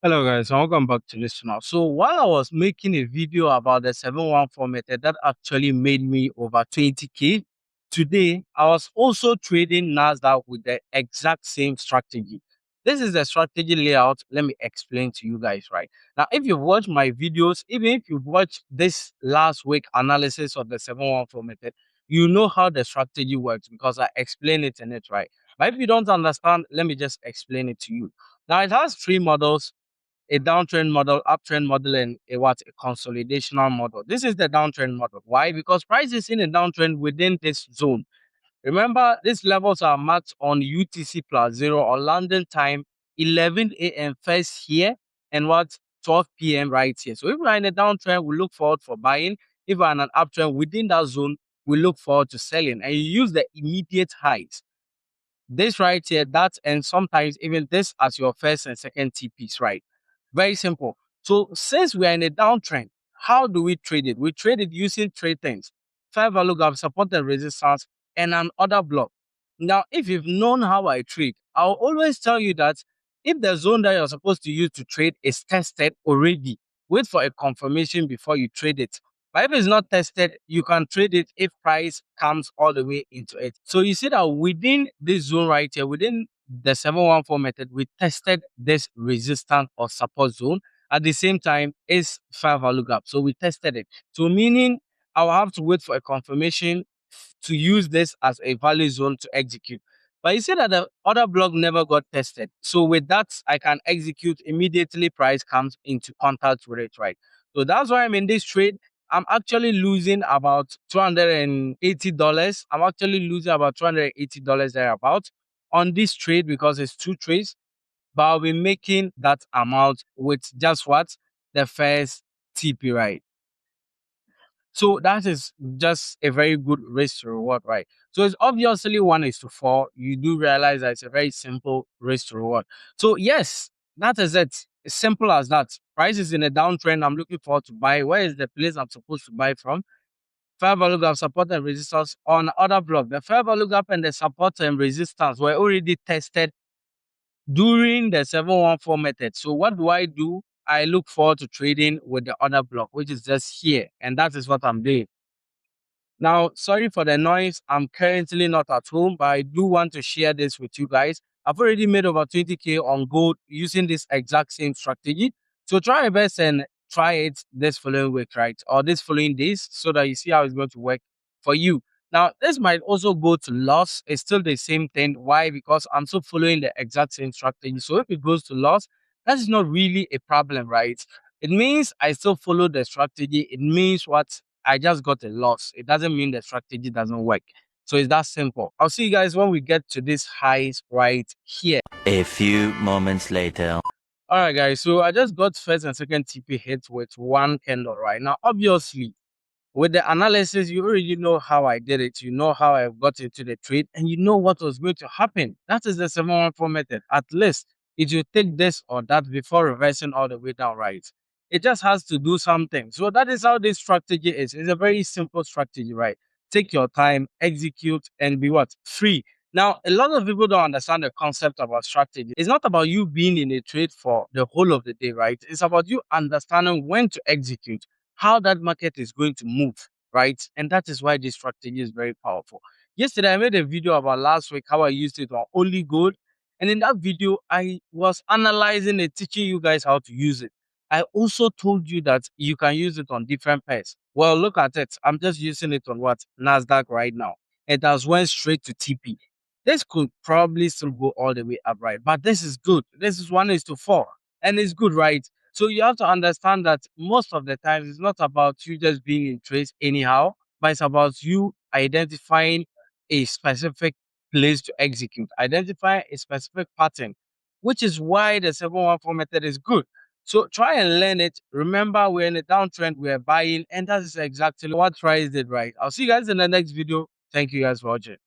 Hello guys, and welcome back to this channel. So while I was making a video about the 714 method that actually made me over 20k, today I was also trading Nasdaq with the exact same strategy. This is the strategy layout. Let me explain to you guys right. Now, if you've watched my videos, even if you've watched this last week analysis of the 714 method, you know how the strategy works because I explain it in it right. But if you don't understand, let me just explain it to you. Now, it has three models: a downtrend model, uptrend model, and a consolidational model. This is the downtrend model. Why? Because price is in a downtrend within this zone. Remember, these levels are marked on UTC plus 0 or London time, 11 a.m. first here and 12 p.m. right here. So if we're in a downtrend, we look forward for buying. If we're in an uptrend within that zone, we look forward to selling. And you use the immediate highs. This right here, that, and sometimes even this as your first and second TPs, right? Very simple. So since we are in a downtrend, how do we trade it? We trade it using three things: fair value gap, support and resistance, and an order block. Now, if you've known how I trade, I'll always tell you that if the zone that you're supposed to use to trade is tested already, wait for a confirmation before you trade it. But if it's not tested, you can trade it if price comes all the way into it. So you see that within this zone right here, within the 714 method, we tested this resistance or support zone. At the same time, it's fair value gap. So we tested it. So meaning I'll have to wait for a confirmation to use this as a value zone to execute. But you see that the other block never got tested. So with that, I can execute immediately. Price comes into contact with it, right? So that's why I'm in this trade. I'm actually losing about $280. I'm actually losing about $280 thereabout on this trade because it's two trades. But I'll be making that amount with just what? The first TP, right? So that is just a very good risk to reward, right? So it's obviously 1:4. You do realize that it's a very simple risk to reward. So yes, that is it. It's simple as that. Price is in a downtrend. I'm looking forward to buy. Where is the place I'm supposed to buy from? Fair value gap, support and resistance on other block. The fair value gap and the support and resistance were already tested during the 714 method. So what do? I look forward to trading with the other block, which is just here. And that is what I'm doing. Now, sorry for the noise. I'm currently not at home, but I do want to share this with you guys. I've already made over 20k on gold using this exact same strategy. So try your best and try it this following week, right? Or this following days so that you see how it's going to work for you. Now, this might also go to loss. It's still the same thing. Why? Because I'm still following the exact same strategy. So if it goes to loss, that is not really a problem, right? It means I still follow the strategy. It means what? I just got a loss. It doesn't mean the strategy doesn't work. So it's that simple. I'll see you guys when we get to this highs right here. A few moments later. All right, guys. So I just got first and second TP hits with one candle right now. Obviously, with the analysis, you already know how I did it. You know how I got into the trade, and you know what was going to happen. That is the 714 method. At least it will take this or that before reversing all the way down, right? It just has to do something. So that is how this strategy is. It's a very simple strategy, right? Take your time, execute, and be what? Free. Now, a lot of people don't understand the concept about strategy. It's not about you being in a trade for the whole of the day, right? It's about you understanding when to execute, how that market is going to move, right? And that is why this strategy is very powerful. Yesterday, I made a video about last week how I used it on only gold. And in that video, I was analyzing and teaching you guys how to use it. I also told you that you can use it on different pairs. Well, look at it. I'm just using it on what? Nasdaq right now. It has went straight to TP. This could probably still go all the way up, right? But this is good. This is 1:4. And it's good, right? So you have to understand that most of the times it's not about you just being in trades anyhow, but it's about you identifying a specific place to execute, identify a specific pattern, which is why the 714 method is good. So try and learn it. Remember, we're in a downtrend, we're buying, and that is exactly what Price did, right? I'll see you guys in the next video. Thank you guys for watching.